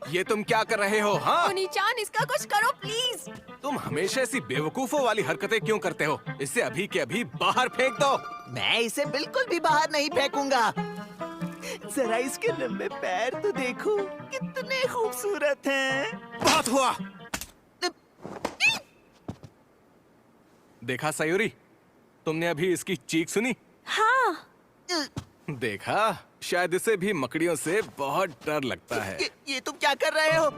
ये तुम क्या कर रहे हो? हाँ, ओनी-चान, इसका कुछ करो प्लीज। तुम हमेशा ऐसी बेवकूफों वाली हरकतें क्यों करते हो? इसे अभी के अभी बाहर फेंक दो। मैं इसे बिल्कुल भी बाहर नहीं फेंकूंगा। जरा इसके लंबे पैर तो देखो, कितने खूबसूरत हैं। बहुत हुआ। देखा सयूरी, तुमने अभी इसकी चीख सुनी? हाँ। देखा, शायद इसे भी मकड़ियों से बहुत डर लगता है। ये तुम क्या कर रहे हो?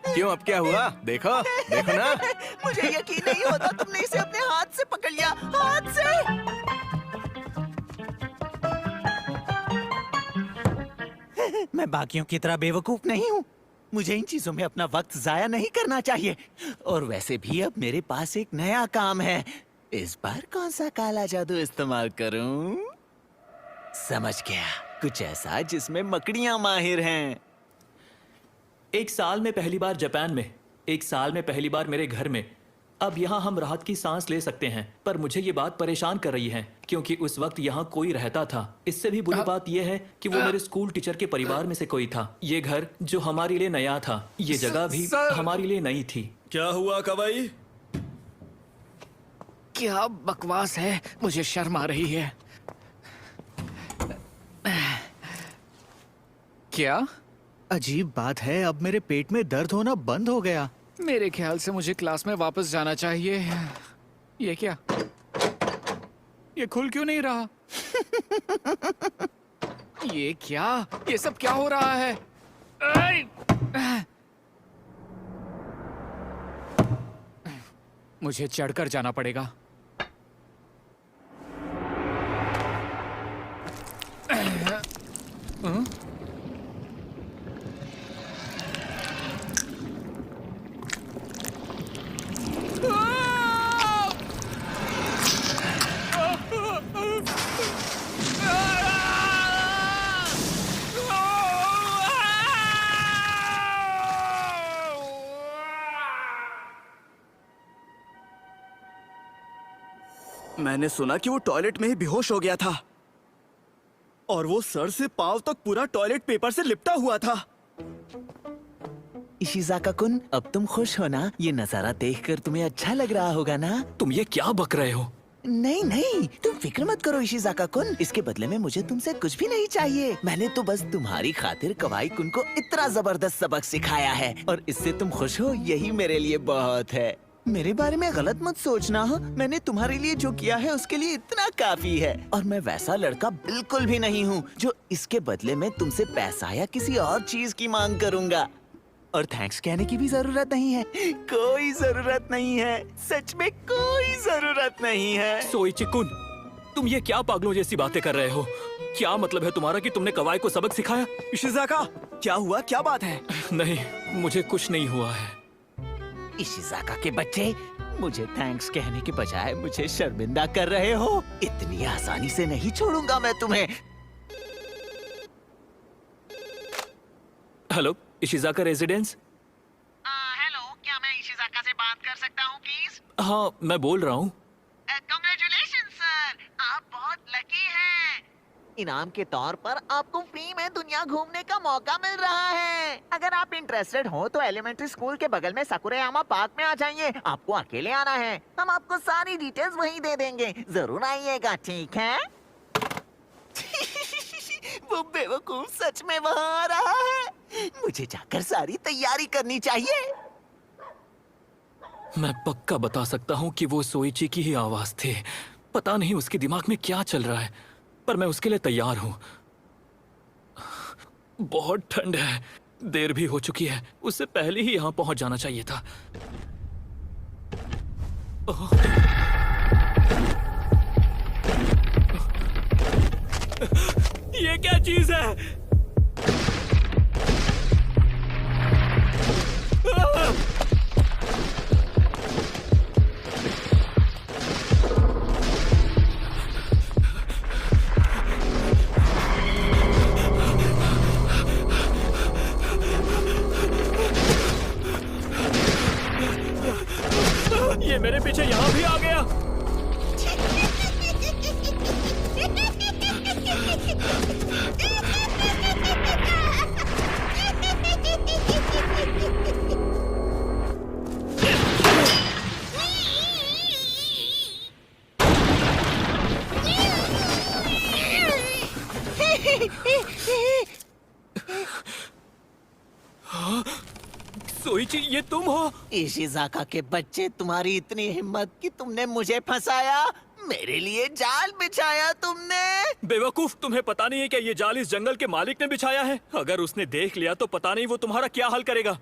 क्यों, अब क्या हुआ? देखो, देखो ना। मुझे यकीन नहीं होता तुमने इसे अपने हाथ से पकड़ लिया। हाथ से। मैं बाकियों की तरह बेवकूफ नहीं हूँ। मुझे इन चीजों में अपना वक्त जाया नहीं करना चाहिए। और वैसे भी अब मेरे पास एक नया काम है। इस बार कौन सा काला जादू इस्तेमाल करूं? समझ गया, कुछ ऐसा जिसमें मकड़ियां माहिर हैं। एक साल में पहली बार जापान में, एक साल में पहली बार मेरे घर में। अब यहाँ हम राहत की सांस ले सकते हैं, पर मुझे ये बात परेशान कर रही है क्योंकि उस वक्त यहाँ कोई रहता था। इससे भी बुरी बात यह है कि वो मेरे स्कूल टीचर के परिवार में से कोई था। ये घर जो हमारे लिए नया था, ये जगह भी हमारे लिए नई थी। क्या हुआ कवाई? क्या बकवास है, मुझे शर्म आ रही है। क्या अजीब बात है, अब मेरे पेट में दर्द होना बंद हो गया। मेरे ख्याल से मुझे क्लास में वापस जाना चाहिए। ये क्या, ये खुल क्यों नहीं रहा? ये क्या, ये सब क्या हो रहा है? मुझे चढ़कर जाना पड़ेगा। मैंने सुना कि वो टॉयलेट में ही बेहोश हो गया था और वो सर से पांव तक पूरा टॉयलेट पेपर से लिपटा हुआ था। इशिज़ाका-कुन, अब तुम खुश हो ना? ये नजारा देखकर तुम्हें अच्छा लग रहा होगा ना? तुम ये क्या बक रहे हो? नहीं नहीं, तुम फिक्र मत करो इशिज़ाका-कुन। इसके बदले में मुझे तुमसे कुछ भी नहीं चाहिए। मैंने तो बस तुम्हारी खातिर कवाई-कुन को इतना जबरदस्त सबक सिखाया है और इससे तुम खुश हो, यही मेरे लिए बहुत है। मेरे बारे में गलत मत सोचना। हो, मैंने तुम्हारे लिए जो किया है उसके लिए इतना काफी है। और मैं वैसा लड़का बिल्कुल भी नहीं हूँ जो इसके बदले में तुमसे पैसा या किसी और चीज की मांग करूँगा। और थैंक्स कहने की भी जरूरत नहीं है, कोई जरूरत नहीं है, सच में कोई जरूरत नहीं है। सोइची-कुन, तुम ये क्या पागलों जैसी बातें कर रहे हो? क्या मतलब है तुम्हारा कि तुमने कवाई को सबक सिखाया? इशिज़ाका, क्या हुआ, क्या बात है? नहीं, मुझे कुछ नहीं हुआ है। इशिज़ाका के बच्चे, मुझे थैंक्स कहने के बजाय मुझे शर्मिंदा कर रहे हो। इतनी आसानी से नहीं छोड़ूंगा मैं तुम्हें। Hello, इशिज़ाका residence? हेलो, क्या मैं इशिज़ाका से बात कर सकता हूँ प्लीज? हाँ, मैं बोल रहा हूँ। कांग्रेचुलेशन सर, आप बहुत लकी हैं। इनाम के तौर पर आपको फ्री में दुनिया घूमने का मौका मिल रहा है। अगर आप इंटरेस्टेड हो तो एलिमेंट्री स्कूल के बगल में साकुरेयामा पार्क में आ जाइए। आपको अकेले आना है, हम आपको सारी डिटेल्स वहीं दे देंगे। जरूर आइएगा, ठीक है? वो बेवकूफ सच में वहाँ आ रहा है। मुझे जाकर सारी तैयारी करनी चाहिए। मैं पक्का बता सकता हूँ कि वो सोइची की ही आवाज थी। पता नहीं उसके दिमाग में क्या चल रहा है, पर मैं उसके लिए तैयार हूँ। बहुत ठंड है, देर भी हो चुकी है। उससे पहले ही यहाँ पहुंच जाना चाहिए था। ये क्या चीज है? ये मेरे पीछे यहाँ भी आ गया। सोइची, ये तुम हो? इशिज़ाका के बच्चे, तुम्हारी इतनी हिम्मत कि तुमने मुझे फंसाया, मेरे लिए जाल बिछाया तुमने। बेवकूफ, तुम्हें पता नहीं है क्या ये जाल इस जंगल के मालिक ने बिछाया है? अगर उसने देख लिया तो पता नहीं वो तुम्हारा क्या हाल करेगा।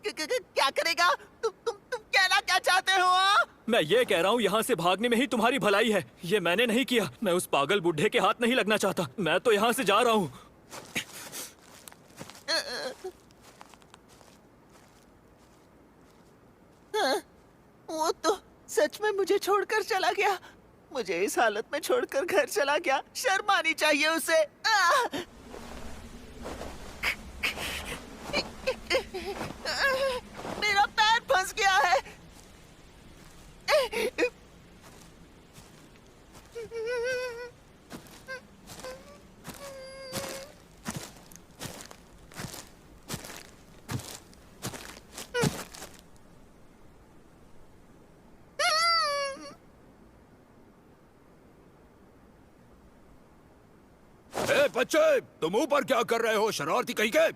क्या करेगा? तुम कहना क्या चाहते हो? मैं ये कह रहा हूँ यहाँ से भागने में ही तुम्हारी भलाई है। ये मैंने नहीं किया। मैं उस पागल बुढ़े के हाथ नहीं लगना चाहता। मैं तो यहाँ से जा रहा हूँ। वो तो सच में मुझे छोड़कर चला गया। मुझे इस हालत में छोड़कर घर चला गया। शर्म आनी चाहिए उसे। मेरा पैर फंस गया है। ए बच्चे, तुम ऊपर क्या कर रहे हो, शरारती कहीं के?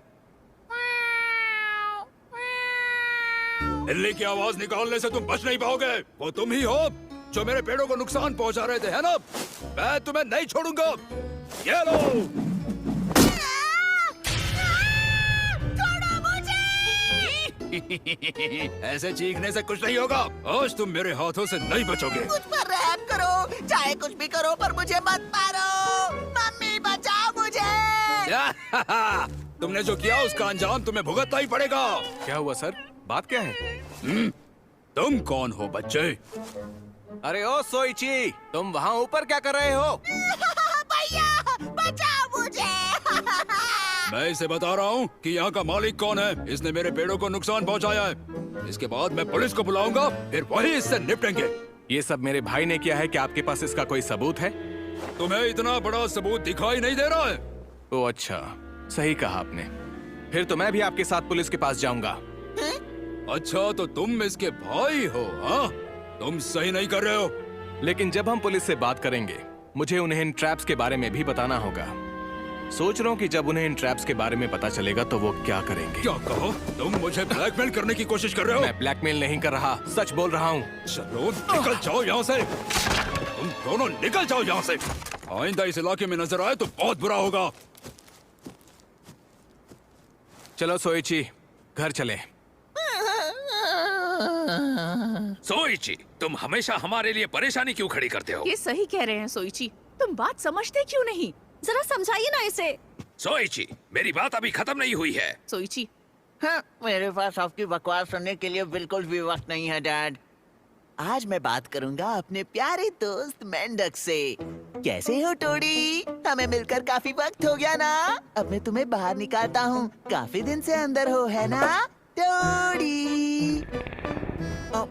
बिल्ली की आवाज निकालने से तुम बच नहीं पाओगे। वो तुम ही हो जो मेरे पेड़ों को नुकसान पहुंचा रहे थे, है ना? मैं तुम्हें नहीं छोड़ूंगा। ये लो। छोड़ो मुझे। ऐसे चीखने से कुछ नहीं होगा। आज तुम मेरे हाथों से नहीं बचोगे। मुझ पर रहम करो, चाहे कुछ भी करो, पर मुझे मत मारो। मम्मी बचाओ मुझे। तुमने जो किया उसका अंजाम तुम्हें भुगतना ही पड़ेगा। क्या हुआ सर? बात क्या है? तुम कौन हो बच्चे? अरे ओ सोइची, तुम वहाँ ऊपर क्या कर रहे हो? भैया बचाओ मुझे। मैं इसे बता रहा हूँ कि यहाँ का मालिक कौन है। इसने मेरे पेड़ों को नुकसान पहुँचाया है। इसके बाद मैं पुलिस को बुलाऊंगा, फिर वही इससे निपटेंगे। ये सब मेरे भाई ने किया है। क्या आपके पास इसका कोई सबूत है? तुम्हें इतना बड़ा सबूत दिखाई नहीं दे रहा है? ओ अच्छा, सही कहा आपने। फिर तो मैं भी आपके साथ पुलिस के पास जाऊंगा। अच्छा, तो तुम इसके भाई हो? हाँ, तुम सही नहीं कर रहे हो। लेकिन जब हम पुलिस से बात करेंगे, मुझे उन्हें इन ट्रैप्स के बारे में भी बताना होगा। सोच रहा हूँ कि जब उन्हें इन ट्रैप्स के बारे में पता चलेगा तो वो क्या करेंगे। क्या कहो? तुम मुझे ब्लैकमेल करने की कोशिश कर रहे हो? मैं ब्लैकमेल नहीं कर रहा, सच बोल रहा हूँ। चलो निकल जाओ यहाँ से। तुम दोनों निकल जाओ यहाँ से। आइंदा इस इलाके में नजर आए तो बहुत बुरा होगा। चलो सोइची, घर चले। सोइची, तुम हमेशा हमारे लिए परेशानी क्यों खड़ी करते हो? ये सही कह रहे हैं सोइची। तुम बात समझते क्यों नहीं? जरा समझाइए ना इसे। सोइची, मेरी बात अभी खत्म नहीं हुई है। सोइची, हाँ, मेरे पास आपकी बकवास सुनने के लिए बिल्कुल भी वक्त नहीं है डैड। आज मैं बात करूंगा अपने प्यारे दोस्त मेंढक से। कैसे हो टोडी? हमें मिलकर काफी वक्त हो गया ना। अब मैं तुम्हें बाहर निकालता हूँ। काफी दिन से अंदर हो, है ना टोडी? ओ,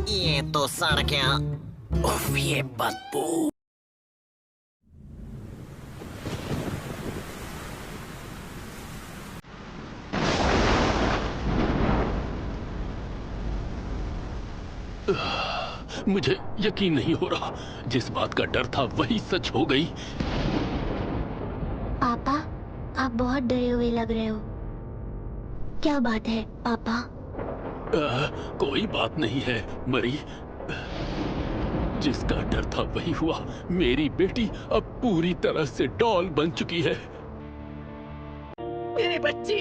ये तो सड़ गया। उफ, ये बदबू। मुझे यकीन नहीं हो रहा, जिस बात का डर था वही सच हो गई। पापा, आप बहुत डरे हुए लग रहे हो। क्या बात है पापा? कोई बात नहीं है मरी। जिसका डर था वही हुआ। मेरी बेटी अब पूरी तरह से डॉल बन चुकी है। मेरी बच्ची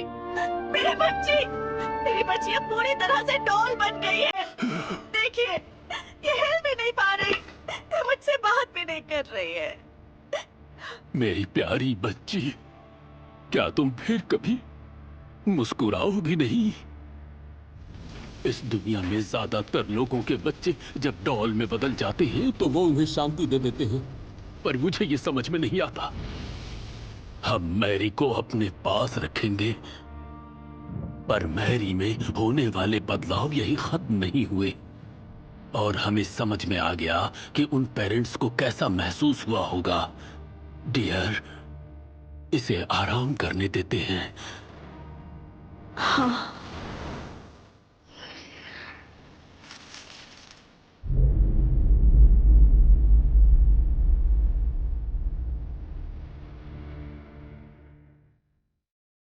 अब पूरी तरह से डॉल बन गई है। देखिए, ये हिल भी नहीं पा रही, ये मुझसे बात भी नहीं कर रही है। मेरी प्यारी बच्ची, क्या तुम फिर कभी मुस्कुराओगी नहीं? इस दुनिया में ज्यादातर लोगों के बच्चे जब डॉल में बदल जाते हैं तो वो उन्हें शांति दे देते हैं, पर मुझे ये समझ में नहीं आता। हम मैरी को अपने पास रखेंगे, पर मैरी में होने वाले बदलाव यही खत्म नहीं हुए। और हमें समझ में आ गया कि उन पेरेंट्स को कैसा महसूस हुआ होगा। डियर, इसे आराम करने देते हैं। हाँ।